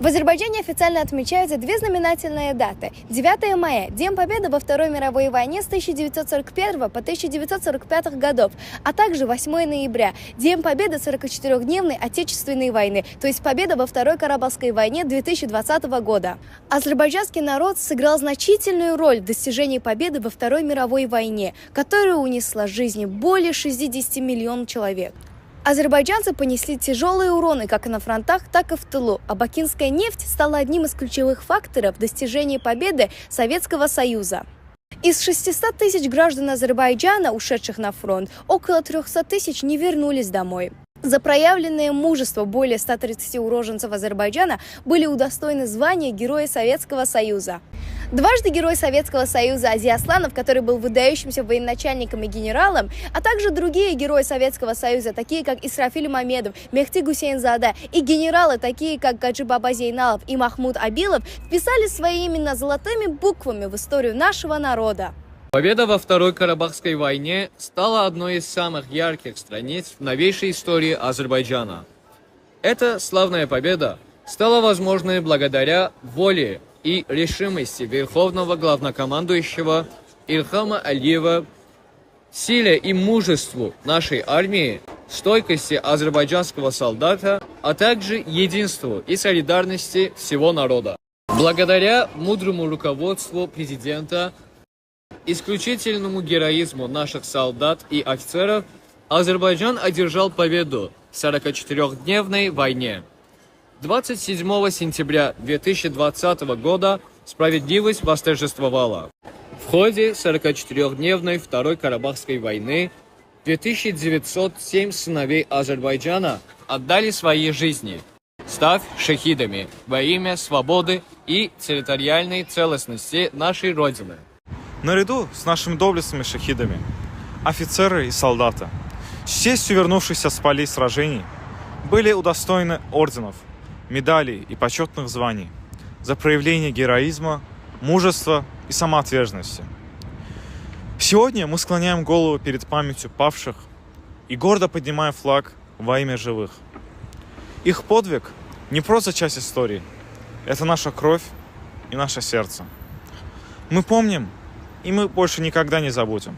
В Азербайджане официально отмечаются две знаменательные даты. 9 мая – День Победы во Второй мировой войне с 1941 по 1945 годов, а также 8 ноября – День Победы 44-дневной Отечественной войны, то есть победа во Второй Карабахской войне 2020 года. Азербайджанский народ сыграл значительную роль в достижении победы во Второй мировой войне, которая унесла жизни более 60 миллионов человек. Азербайджанцы понесли тяжелые уроны как на фронтах, так и в тылу, а бакинская нефть стала одним из ключевых факторов достижения победы Советского Союза. Из 600 тысяч граждан Азербайджана, ушедших на фронт, около 300 тысяч не вернулись домой. За проявленное мужество более 130 уроженцев Азербайджана были удостоены звания Героя Советского Союза. Дважды Герой Советского Союза Ази Асланов, который был выдающимся военачальником и генералом, а также другие герои Советского Союза, такие как Исрафиль Мамедов, Мехти Гусейнзада, и генералы, такие как Гаджи Баба Зейналов и Махмуд Абилов, вписали свои имена золотыми буквами в историю нашего народа. Победа во Второй Карабахской войне стала одной из самых ярких страниц в новейшей истории Азербайджана. Эта славная победа стала возможной благодаря воле и решимости верховного главнокомандующего Ильхама Алиева, силе и мужеству нашей армии, стойкости азербайджанского солдата, а также единству и солидарности всего народа. Благодаря мудрому руководству президента, исключительному героизму наших солдат и офицеров, Азербайджан одержал победу в 44-дневной войне. 27 сентября 2020 года справедливость восторжествовала. В ходе 44-дневной Второй Карабахской войны 2907 сыновей Азербайджана отдали свои жизни, став шахидами во имя свободы и территориальной целостности нашей Родины. Наряду с нашими доблестными шахидами, офицеры и солдаты, с честью вернувшиеся с полей сражений, были удостоены орденов, медалей и почетных званий за проявление героизма, мужества и самоотверженности. Сегодня мы склоняем голову перед памятью павших и гордо поднимаем флаг во имя живых. Их подвиг не просто часть истории, это наша кровь и наше сердце. Мы помним, и мы больше никогда не забудем.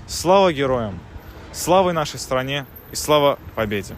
Слава героям, слава нашей стране и слава победе!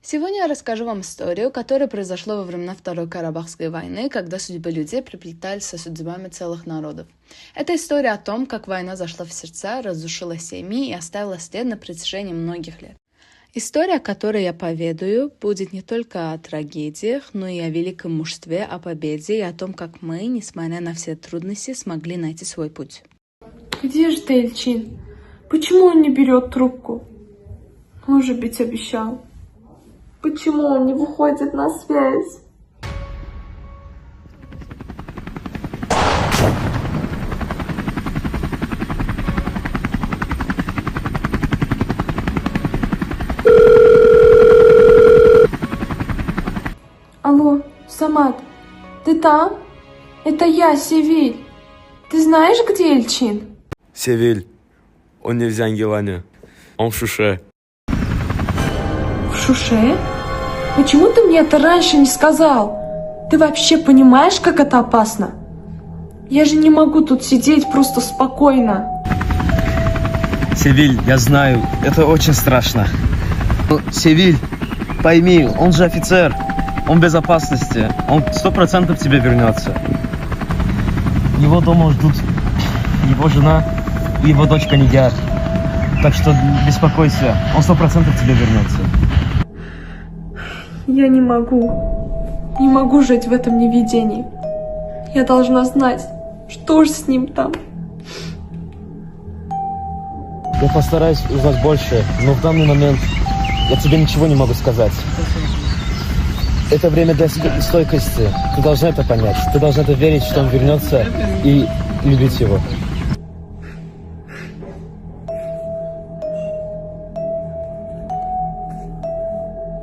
Сегодня я расскажу вам историю, которая произошла во времена Второй Карабахской войны, когда судьбы людей приплетались со судьбами целых народов. Это история о том, как война зашла в сердца, разрушила семьи и оставила след на протяжении многих лет. История, о которой я поведаю, будет не только о трагедиях, но и о великом мужестве, о победе и о том, как мы, несмотря на все трудности, смогли найти свой путь. Где же ты, Эльчин? Почему он не берет трубку? Может быть, обещал. Почему он не выходит на связь? Алло, Самат, ты там? Это я, Севиль. Ты знаешь, где Эльчин? Севиль, он не в Зангилане, он в Шуше. В Шуше? Почему ты мне это раньше не сказал? Ты вообще понимаешь, как это опасно? Я же не могу тут сидеть просто спокойно. Севиль, я знаю, это очень страшно. Но, Севиль, пойми, он же офицер, он в безопасности, он 100% к тебе вернется. Его дома ждут его жена и его дочка Нигяр. Так что беспокойся, он 100% к тебе вернется. Я не могу. Не могу жить в этом неведении. Я должна знать, что же с ним там. Я постараюсь узнать больше, но в данный момент я тебе ничего не могу сказать. Это время для стойкости. Ты должна это понять. Ты должна это верить, что он вернется, и любить его.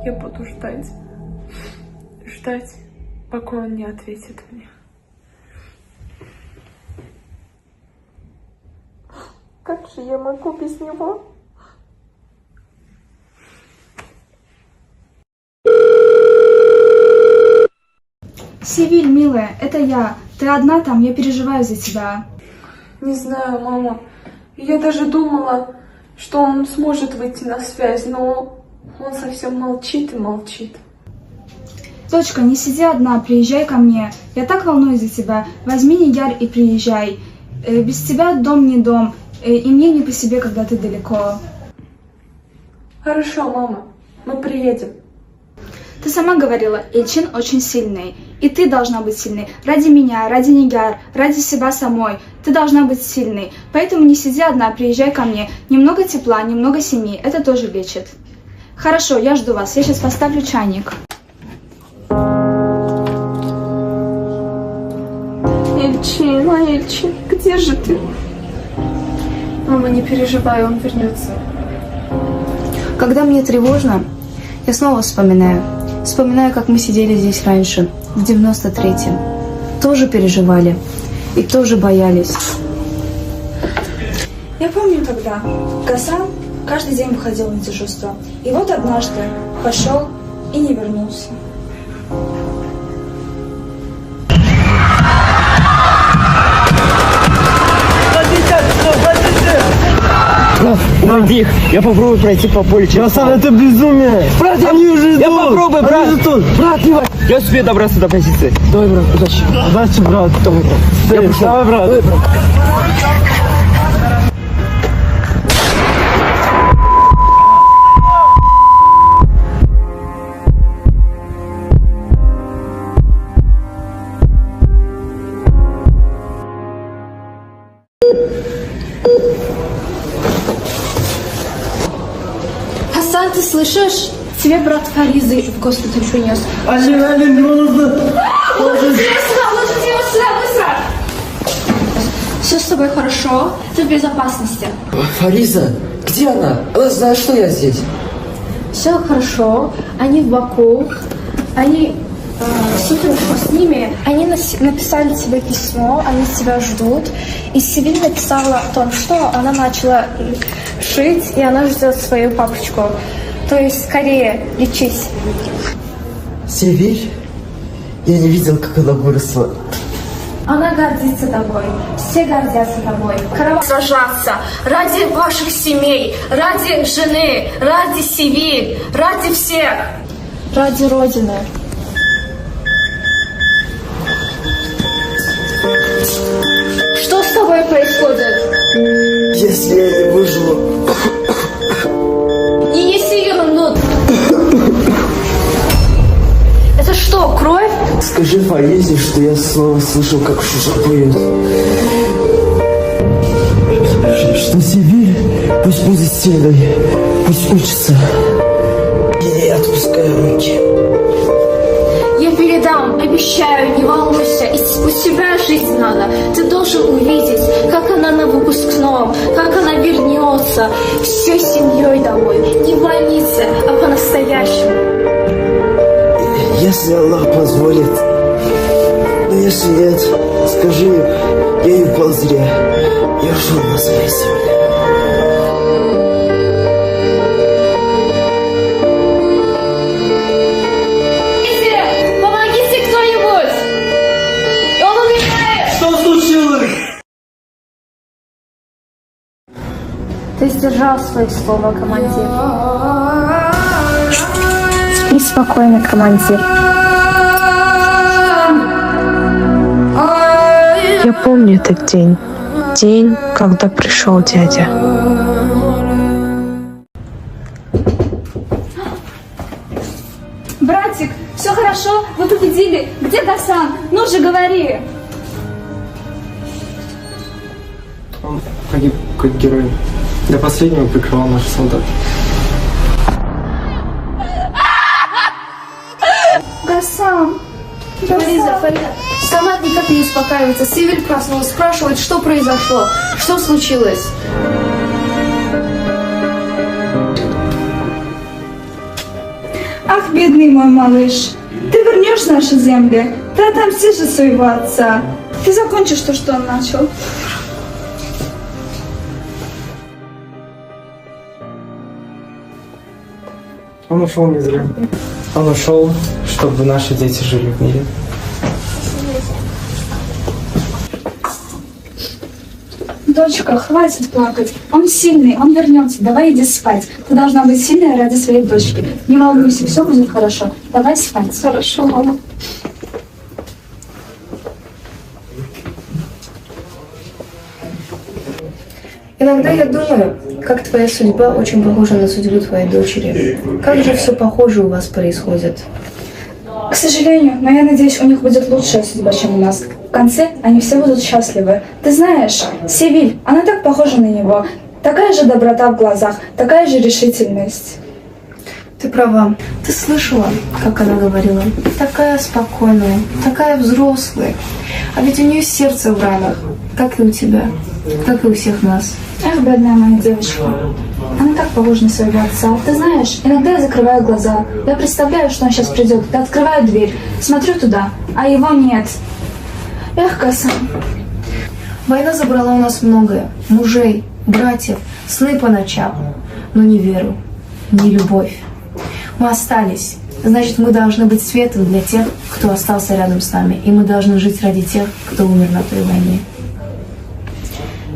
Я буду ждать. Ждать, пока он не ответит мне. Как же я могу без него? Севиль, милая, это я. Ты одна там, я переживаю за тебя. Не знаю, мама. Я даже думала, что он сможет выйти на связь, но он совсем молчит и молчит. Дочка, не сиди одна, приезжай ко мне. Я так волнуюсь за тебя. Возьми Нигяр и приезжай. Без тебя дом не дом, и мне не по себе, когда ты далеко. Хорошо, мама, мы приедем. Ты сама говорила, Эльчин очень сильный. И ты должна быть сильной. Ради меня, ради Нигяр, ради себя самой. Ты должна быть сильной. Поэтому не сиди одна, приезжай ко мне. Немного тепла, немного семьи. Это тоже лечит. Хорошо, я жду вас. Я сейчас поставлю чайник. Эльчин, Эльчин, где же ты? Мама, не переживай, он вернется. Когда мне тревожно, я снова вспоминаю. Вспоминаю, как мы сидели здесь раньше, в 93-м. Тоже переживали и тоже боялись. Я помню, когда Гасан каждый день выходил на дежурство. И вот однажды пошел и не вернулся. Найди их, я попробую пройти по полю. Гасан, это безумие! Брат, они уже идут! Я попробую, брат! Они идут. Брат, не vai! Я успею добраться до позиции. Давай, брат, удачи! Удачи, брат! Давай, брат! Давай, брат! Давай, брат! Хасан, ты слышишь? Тебе брат Фаризы в госпиталь принес. Алина, мне нужно! Все с тобой хорошо, ты в безопасности. Фариза, где она? Она знает, что я здесь. Все хорошо, они в Баку, они все хорошо с ними. Они написали тебе письмо, они тебя ждут. И Севиль написала о том, что она начала шить, и она ждет свою папочку. То есть скорее лечись. Севиль? Я не видел, как она выросла. Она гордится тобой, все гордятся тобой. Сражаться ради ваших семей, ради жены, ради Севиль, ради всех, ради Родины. Что с тобой происходит? Если я не выживу... Не неси ерунду. Это что, кровь? Скажи Фаризе, что я снова слышал, как Шуша поет. Что Севиль пусть будет сильной, пусть учится. Я не отпускаю руки. Я передам, обещаю, не волнуйся. И у тебя жить надо. Ты должен увидеть, как она на выпускном, как она вернется всей семьей домой. Не в больнице, а по-настоящему. Если Аллах позволит. Но если нет, скажи, я не упал зря. Я ушел на своей земле. Помогите кто-нибудь! Он умирает! Что случилось? Ты сдержал свои слова, командир. Спи спокойно, командир. Я помню этот день. День, когда пришел дядя. Братик, все хорошо. Хорошо, вы победили. Где Гасан? Ну же, говори. Он погиб как герой. До последнего прикрывал наших солдат. Гасан. Фарида, Самат никак не успокаивается. Севиль проснулась, спрашивает, что произошло, что случилось. Ах, бедный мой малыш. Ты вернешь наши земли. Ты отомстишь за своего отца. Ты закончишь то, что он начал. Он ушел не зря. Он ушел, чтобы наши дети жили в мире. Дочка, хватит плакать. Он сильный, он вернется. Давай иди спать. Ты должна быть сильной ради своей дочки. Не волнуйся, все будет хорошо. Давай спать. Хорошо, мама. Иногда я думаю, как твоя судьба очень похожа на судьбу твоей дочери. Как же все похоже у вас происходит. К сожалению, но я надеюсь, у них будет лучшая судьба, чем у нас. В конце они все будут счастливы. Ты знаешь, Севиль, она так похожа на него. Такая же доброта в глазах, такая же решительность. Ты права. Ты слышала, как она говорила? Такая спокойная, такая взрослая. А ведь у нее сердце в ранах, как и у тебя, как и у всех нас. Эх, бедная моя девочка. Она так похожа на своего отца. Ты знаешь, иногда я закрываю глаза. Я представляю, что он сейчас придет. Я открываю дверь, смотрю туда, а его нет. Эх, Гасан. Война забрала у нас многое. Мужей, братьев, сны по ночам. Но не веру, не любовь. Мы остались. Значит, мы должны быть светом для тех, кто остался рядом с нами. И мы должны жить ради тех, кто умер на той войне.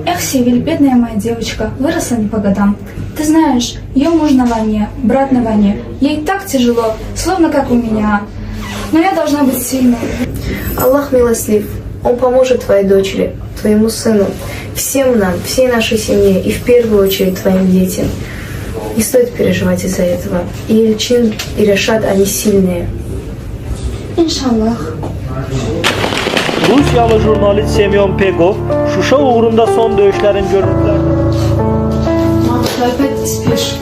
Эх, Севиль, бедная моя девочка, выросла не по годам. Ты знаешь, ее муж на войне, брат на войне. Ей так тяжело, словно как у меня. Но я должна быть сильной. Аллах милостлив. Он поможет твоей дочери, твоему сыну, всем нам, всей нашей семье и в первую очередь твоим детям. Не стоит переживать из-за этого. И Ильчин, и Решат, они сильные. Иншаллах. Rusiyalı jurnalist Semyon Pegov, Şuşa uğrunda son dövüşlerin görüntülerini... Мамочка, опять ты спишь?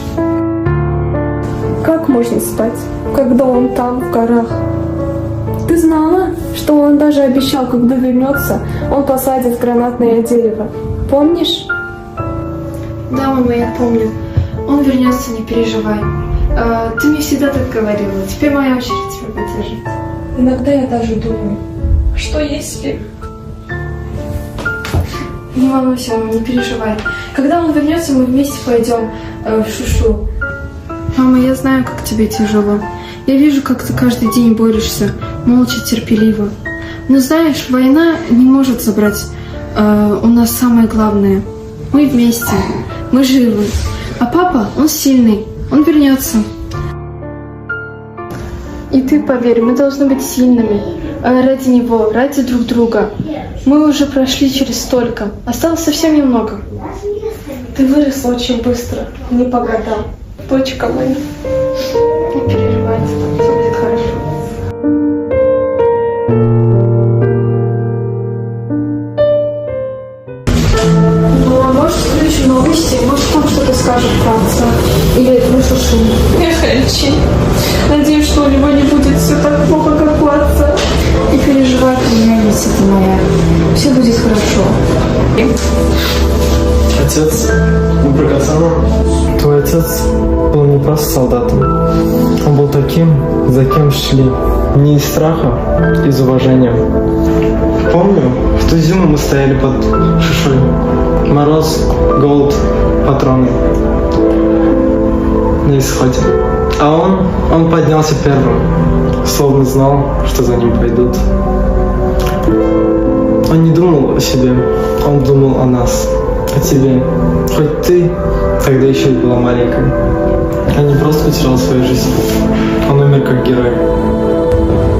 Как можно спать, когда он там, в горах? Ты знала, что он даже обещал, когда вернется, он посадит гранатное дерево? Помнишь? Да, мама, я помню. Он вернется, не переживай. Ты мне всегда так говорила. Теперь моя очередь тебя поддержать. Иногда я даже думаю, что если... Не волнуйся, мама, не переживай. Когда он вернется, мы вместе пойдем в Шушу. Мама, я знаю, как тебе тяжело. Я вижу, как ты каждый день борешься, молча, терпеливо. Но знаешь, война не может забрать у нас самое главное. Мы вместе, мы живы. А папа, он сильный, он вернется. И ты поверь, мы должны быть сильными. Ради него, ради друг друга. Мы уже прошли через столько. Осталось совсем немного. Ты выросла очень быстро, не по годам. Дочка моя. Не переживайте, все будет хорошо. Ну, а может, в следующей новости, может, там что-то скажет про отца. Или про Шушу. Эх, Эльчин. Надеюсь, что у него не будет все так плохо, как у отца. Не переживай, племянница ты моя. Все будет хорошо. Отец, про Гасана. Твой отец был не просто солдатом. Он был таким, за кем шли. Не из страха, из уважения. Помню, в ту зиму мы стояли под Шушой. Мороз, голод, патроны. На исходе. А он поднялся первым. Словно знал, что за ним пойдут. Он не думал о себе, он думал о нас, о тебе. Хоть ты тогда еще и была маленькой. Он не просто потерял свою жизнь, он умер как герой.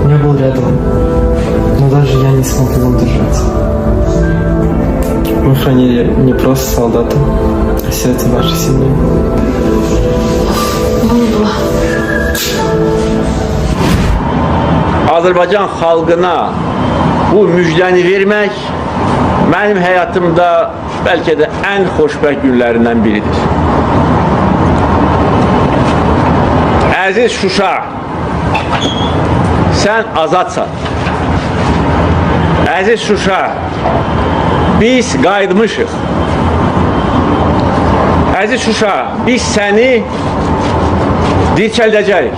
Не был рядом, но даже я не смог его удержать. Мы хранили не просто солдата, а сердце нашей семьи. Azərbaycan xalqına bu müjdəni vermək mənim həyatımda bəlkə də ən xoşbəxt günlərindən biridir. Əziz Şuşa, sən azadsan. Əziz Şuşa, biz qayıtmışıq. Əziz Şuşa, biz səni dirçəldəcəyik.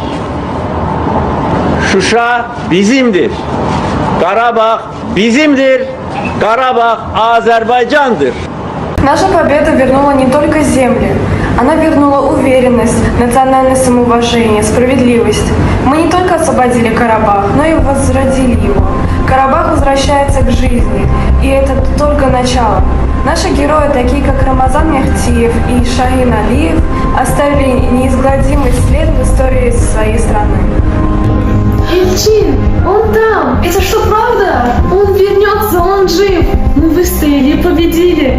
Şuşa bizimdir. Qarabağ bizimdir. Qarabağ Azərbaycandır. Наша победа вернула не только земли, она вернула уверенность, национальное самоуважение, справедливость. Мы не только освободили Карабах, но и возродили его. Карабах возвращается к жизни, и это только начало. Наши герои, такие как Рамазан Мехтиев и Шахин Алиев, оставили неизгладимый след в истории своей страны. Эльчин, он там! Это что, правда? Он вернется, он жив! Мы выстояли и победили!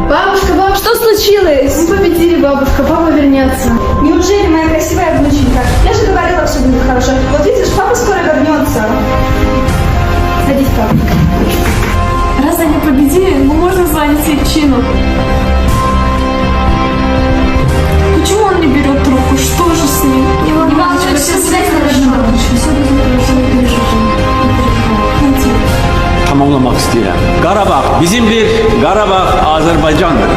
Бабушка, что случилось? Мы победили, бабушка, папа вернется. Неужели, моя красивая внученька? Я же говорила, все будет хорошо. Вот видишь, папа скоро вернется. Садись, папа. Раз они победили, мы можем звонить Эльчину. Почему он не берет трубку? Что же с ним? Не волнуйся, все хорошо. Все будет хорошо, не переживай. Tamamlamaq istəyirəm. Qarabağ bizimdir, Qarabağ Azərbaycandır.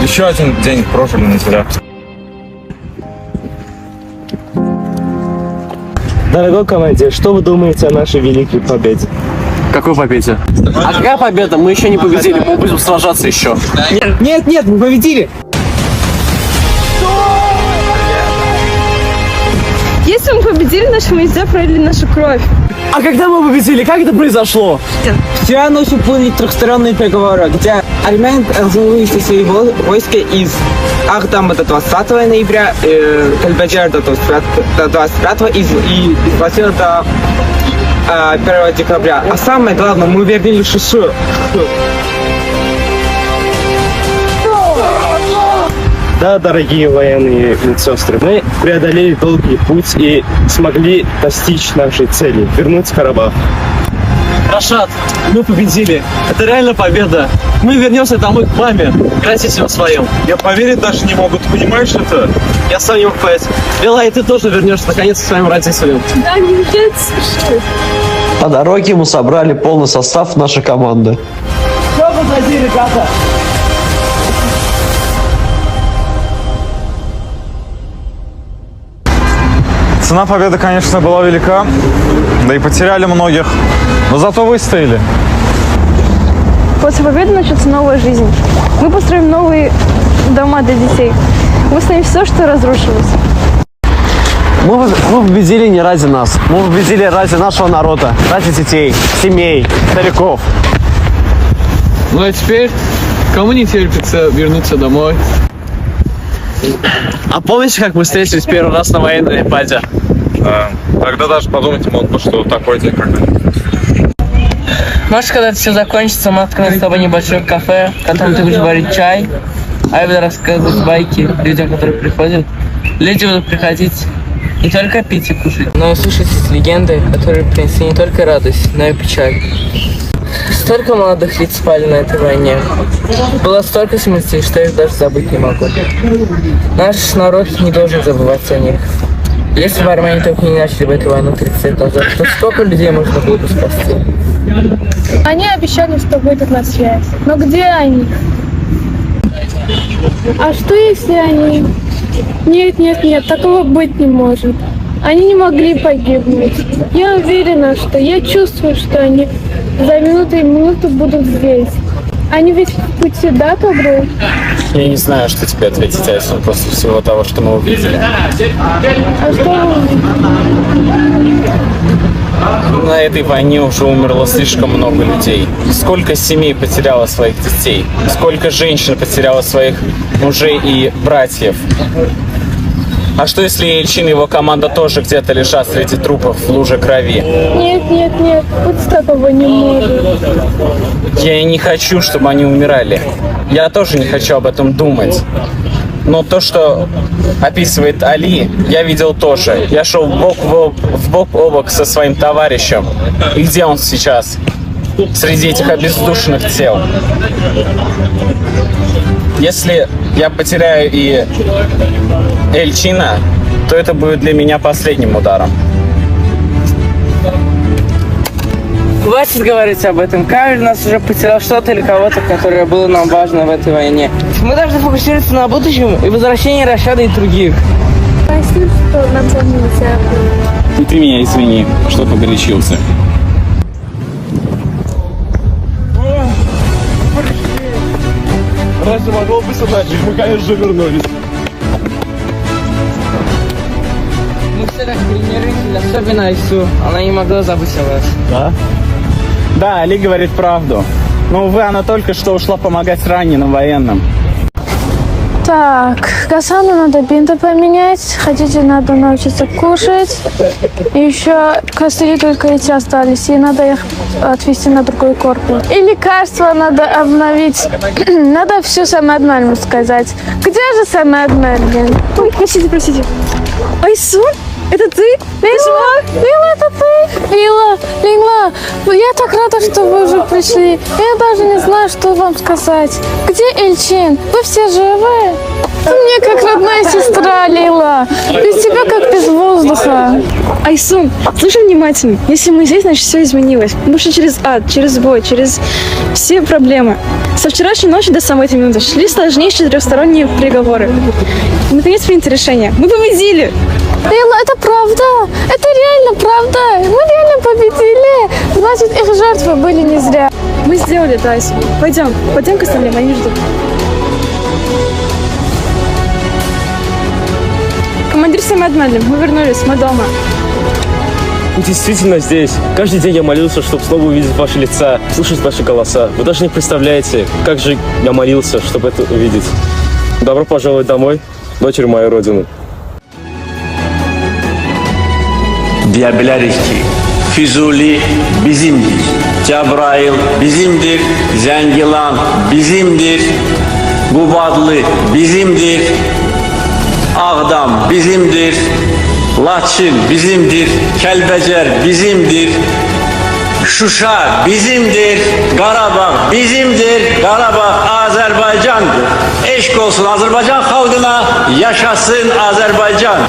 Еще один день прожили не зря. Дорогой командир, что вы думаете о нашей великой победе? Какой победе? А какая победа? Мы еще не победили, мы будем сражаться еще. Нет, мы победили! Если мы победили, наши войска пролили нашу кровь. А когда мы победили? Как это произошло? Вчера ночью были трехсторонние переговоры, где армяне вывести свои войска из Ахдама до 20 ноября, Кальбаджара до 25 и Васила до 1 декабря. А самое главное, мы вернули Шушу. Да, дорогие военные медсестры, мы преодолели долгий путь и смогли достичь нашей цели – вернуть Карабах. Рашад, мы победили. Это реально победа. Мы вернемся домой к маме. Играйте в своем. Я поверить даже не могу, ты понимаешь это? Я сам не могу понять. Белай, ты тоже вернешься наконец к своим родителям. Да, неужели слышишь? По дороге мы собрали полный состав нашей команды. Все позади, ребята. Цена победы, конечно, была велика, да и потеряли многих, но зато выстояли. После победы начнется новая жизнь. Мы построим новые дома для детей. Восстановим все, что разрушилось. Мы победили не ради нас. Мы победили ради нашего народа, ради детей, семей, стариков. Ну а теперь, кому не терпится вернуться домой? А помните, как мы встретились первый раз на военной базе? Тогда даже подумать не мог бы, что такой день когда-нибудь. Может, когда это все закончится, мы откроем с тобой небольшое кафе, в котором ты будешь варить чай, а я буду рассказывать байки людям, которые приходят. Люди будут приходить не только пить и кушать, но и слушать легенды, которые принесли не только радость, но и печаль. Столько молодых лиц спали на этой войне. Было столько смертей, что я их даже забыть не могу. Наш народ не должен забывать о них. Если бы армяне только не начали бы эту войну 30 лет назад, то сколько людей можно было бы спасти? Они обещали, что выйдут на связь. Но где они? А что если они... Нет, такого быть не может. Они не могли погибнуть. Я уверена, я чувствую, что они за минуту будут здесь. Они ведь в пути, да, Тобры? Я не знаю, что тебе ответить, Айсон, после всего того, что мы увидели. А что вы увидели? На этой войне уже умерло слишком много людей. Сколько семей потеряло своих детей, сколько женщин потеряло своих мужей и братьев. А что если Эльчин и его команда тоже где-то лежат среди трупов в луже крови? Нет, быть такого не может. Я и не хочу, чтобы они умирали. я тоже не хочу об этом думать. Но то, что описывает Али, я видел тоже. Я шел в бок о бок со своим товарищем. И где он сейчас? Среди этих обездушенных тел. Если я потеряю и Эльчина, то это будет для меня последним ударом. Хватит говорить об этом. Каждый нас уже потерял что-то или кого-то, которое было нам важно в этой войне. Мы должны фокусироваться на будущем и возвращении Рашада и других. Прости, что напомнился. И ты меня извини, что погорячился. Разве могло быть иначе? Мы, конечно же, вернулись. Мы все так тренируемся, особенно Айсу. Она не могла забыть о вас. Да? Да, Али говорит правду. Но, увы, она только что ушла помогать раненым военным. Так, Гасану надо бинты поменять, хотите, надо научиться кушать. И еще костыли только эти остались, и надо их отвезти на другой корпус. И лекарства надо обновить. Надо все Самед Мельму сказать. Где же Самед Мельму? Ой, простите. Айсу? Это ты? Лила, это ты? Лила, я так рада, что вы уже пришли. Я даже не знаю, что вам сказать. Где Эльчин? Вы все живы? Ты мне как родная сестра, Лила. Без тебя как без воздуха. Айсу, слушай внимательно. Если мы здесь, значит все изменилось. Мы шли через ад, через бой, через все проблемы. Со вчерашней ночи до самой этой минуты шли сложнейшие трехсторонние переговоры. И наконец принято решение. Мы победили! Лила, это правда. Это реально правда. Мы реально победили. Значит, их жертвы были не зря. Мы сделали это, Айсу. Пойдем к остальным, они ждут. Командир Самед Мельму, мы вернулись, мы дома. Вы действительно здесь. Каждый день я молился, чтобы снова увидеть ваши лица, слышать ваши голоса. Вы даже не представляете, как же я молился, чтобы это увидеть. Добро пожаловать домой, дочери моей родины. Diyebiliriz ki Füzuli bizimdir, Cebrail bizimdir, Zengilan bizimdir, Qubadlı bizimdir, Ağdam bizimdir, Laçın bizimdir, Kəlbəcər bizimdir, Şuşa bizimdir, Qarabağ bizimdir, Qarabağ Azərbaycandır. Eşq olsun Azərbaycan xalqına, yaşasın Azərbaycan.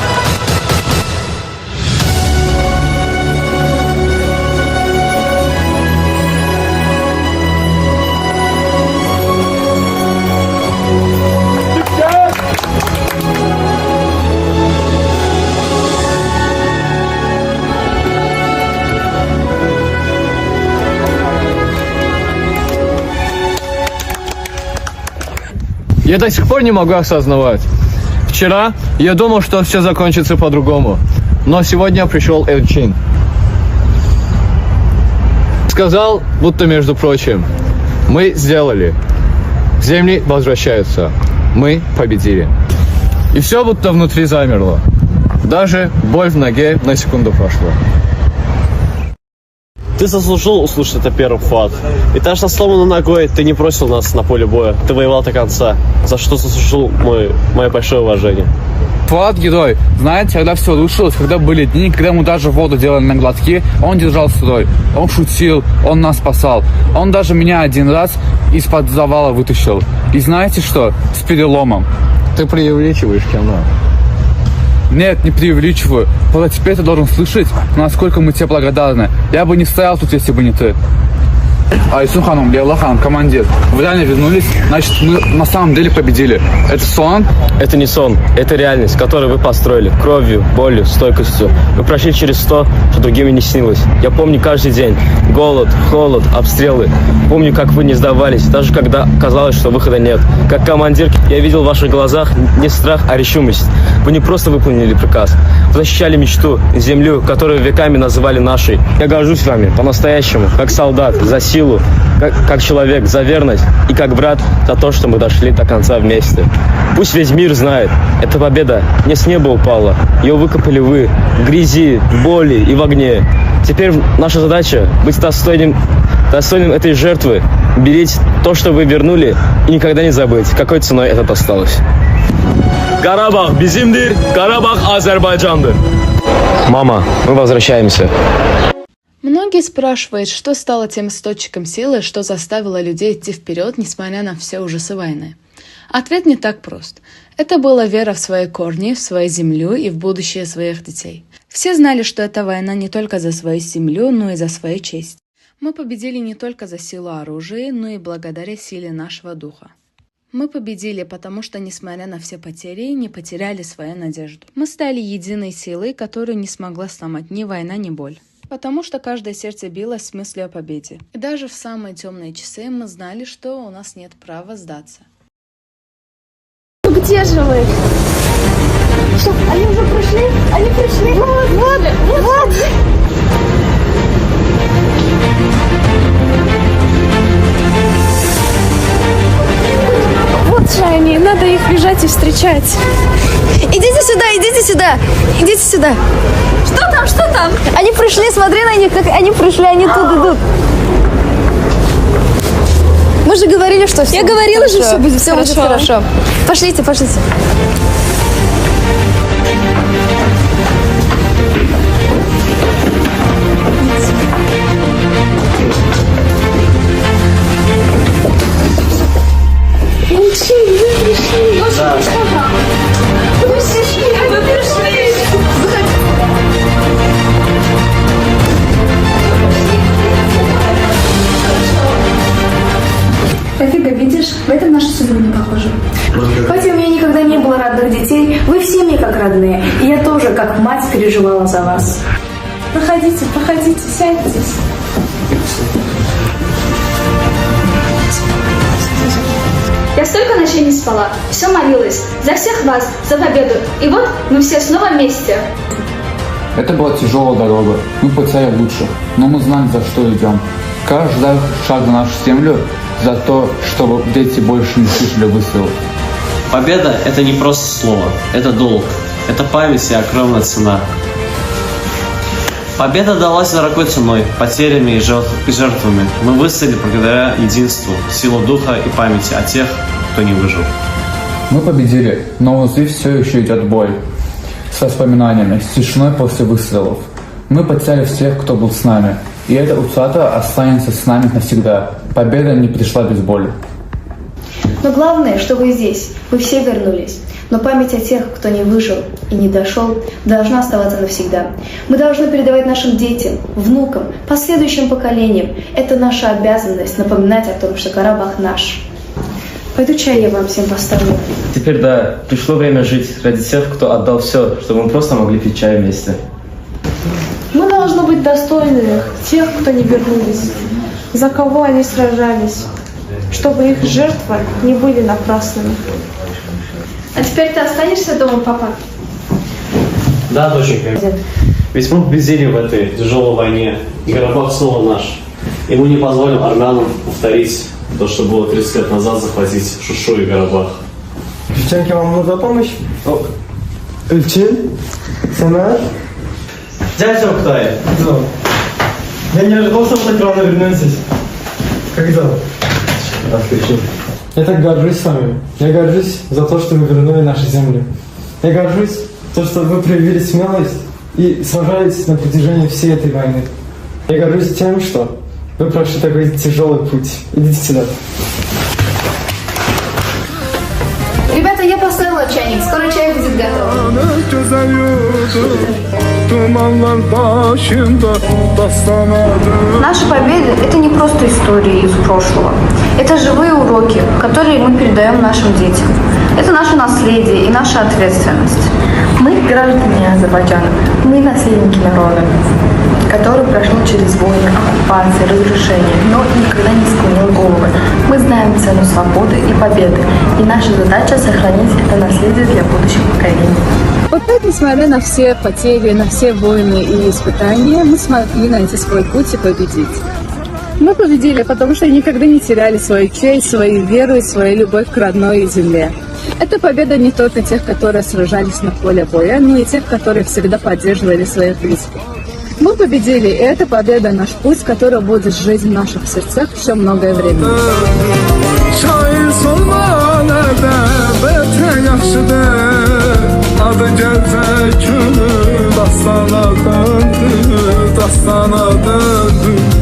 Я до сих пор не могу осознавать. Вчера я думал, что все закончится по-другому. Но сегодня пришел Эльчин. Сказал, будто между прочим, мы сделали. Земли возвращаются. Мы победили. И все будто внутри замерло. Даже боль в ноге на секунду прошла. Ты заслужил услышать это первым, Фуад. И даже со сломанной ногой ты не бросил нас на поле боя. Ты воевал до конца, за что заслужил мое большое уважение. Фуад Герой, знаете, когда все рушилось, когда были дни, когда ему даже воду делали на глотки, он держал строй, он шутил, он нас спасал. Он даже меня один раз из-под завала вытащил. И знаете что? С переломом. Ты преувеличиваешь, Кемра. Нет, не преувеличиваю. Просто теперь ты должен слышать, насколько мы тебе благодарны. Я бы не стоял тут, если бы не ты. Айсу Ханум, Лейла Хан, командир. Вы реально вернулись, значит, мы на самом деле победили. Это сон? Это не сон, это реальность, которую вы построили. Кровью, болью, стойкостью. Вы прошли через то, что другим не снилось. Я помню каждый день. Голод, холод, обстрелы. Помню, как вы не сдавались, даже когда казалось, что выхода нет. Как командир, я видел в ваших глазах не страх, а решимость. Вы не просто выполнили приказ. Вы защищали мечту, землю, которую веками называли нашей. Я горжусь вами по-настоящему, как солдат, за силу, как человек, за верность и как брат за то, что мы дошли до конца вместе. Пусть весь мир знает, эта победа не с неба упала. Ее выкопали вы в грязи, в боли и в огне. Теперь наша задача быть достойным этой жертвы берите то, что вы вернули, и никогда не забыть, какой ценой это досталось. Карабах bizimdir, Карабах Азербайджанdır. Мама, мы возвращаемся. Многие спрашивают, что стало тем источником силы, что заставило людей идти вперед, несмотря на все ужасы войны. Ответ не так прост. Это была вера в свои корни, в свою землю и в будущее своих детей. Все знали, что эта война не только за свою землю, но и за свою честь. Мы победили не только за силу оружия, но и благодаря силе нашего духа. Мы победили, потому что, несмотря на все потери, не потеряли свою надежду. Мы стали единой силой, которую не смогла сломать ни война, ни боль. Потому что каждое сердце билось с мыслью о победе. И даже в самые темные часы мы знали, что у нас нет права сдаться. Где же вы? Что, они уже пришли? Они пришли? Вот. Вот же они, надо их бежать и встречать. Идите сюда. Что там? Они пришли, смотри на них, как они пришли, они тут идут. Мы же говорили, что все. Я говорила же, все будет хорошо. Пошлите. Вы пришли. Пофига, видишь, в этом наша судьба не похожа. Хотя у меня никогда не было родных детей, вы все мне как родные. И я тоже, как мать, переживала за вас. Проходите, сядьтесь. Я столько ночей не спала, все молилась. За всех вас, за победу. И вот мы все снова вместе. Это была тяжелая дорога. Мы потеряли лучше, но мы знали, за что идем. Каждый шаг на нашу землю за то, чтобы дети больше не слышали выстрелов. Победа – это не просто слово, это долг, это память и огромная цена. Победа далась дорогой ценой, потерями и жертвами. Мы выстояли благодаря единству, силу духа и памяти о тех, кто не выжил. Мы победили, но внутри все еще идет бой. С воспоминаниями, с тишиной после выстрелов. Мы потеряли всех, кто был с нами. И эта утрата останется с нами навсегда. Победа не пришла без боли. Но главное, что вы здесь. Вы все вернулись. Но память о тех, кто не выжил и не дошел, должна оставаться навсегда. Мы должны передавать нашим детям, внукам, последующим поколениям. Это наша обязанность напоминать о том, что Карабах наш. Пойду чай я вам всем поставлю. Теперь да, пришло время жить ради тех, кто отдал все, чтобы мы просто могли пить чай вместе. Мы должны быть достойны тех, кто не вернулись, за кого они сражались, чтобы их жертвы не были напрасными. А теперь ты останешься дома, папа? Да, доченька. Ведь мы победили в этой тяжелой войне, и Карабах снова наш. И мы не позволим армянам повторить то, что было 30 лет назад, захватить Шушу и Карабах. Девчонки, вам нужна помощь? Эльчин? Самар? Дядя Октай. Я не ожидал, что вы так рано вернетесь. Когда? Отлично. Я так горжусь вами. Я горжусь за то, что вы вернули наши земли. Я горжусь за то, что вы проявили смелость и сражались на протяжении всей этой войны. Я горжусь тем, что вы прошли такой тяжелый путь. Идите сюда. Ребята, я поставила чайник. Скоро чай будет готов. Наши победы – это не просто истории из прошлого. Это живые уроки, которые мы передаем нашим детям. Это наше наследие и наша ответственность. Мы граждане Азербайджана. Мы наследники народа, который прошел через войны, оккупации, разрушения, но никогда не склонил головы. Мы знаем цену свободы и победы, и наша задача – сохранить это наследие для будущих поколений. Вот так, несмотря на все потери, на все войны и испытания, мы смогли найти свой путь и победить. Мы победили, потому что никогда не теряли свою честь, свою веру и свою любовь к родной земле. Эта победа не только тех, которые сражались на поле боя, но и тех, которые всегда поддерживали своих близких. Мы победили, и эта победа наш путь, который будет жить в наших сердцах еще многое время. Adı gəzək günü dastana döndü, dastana döndü.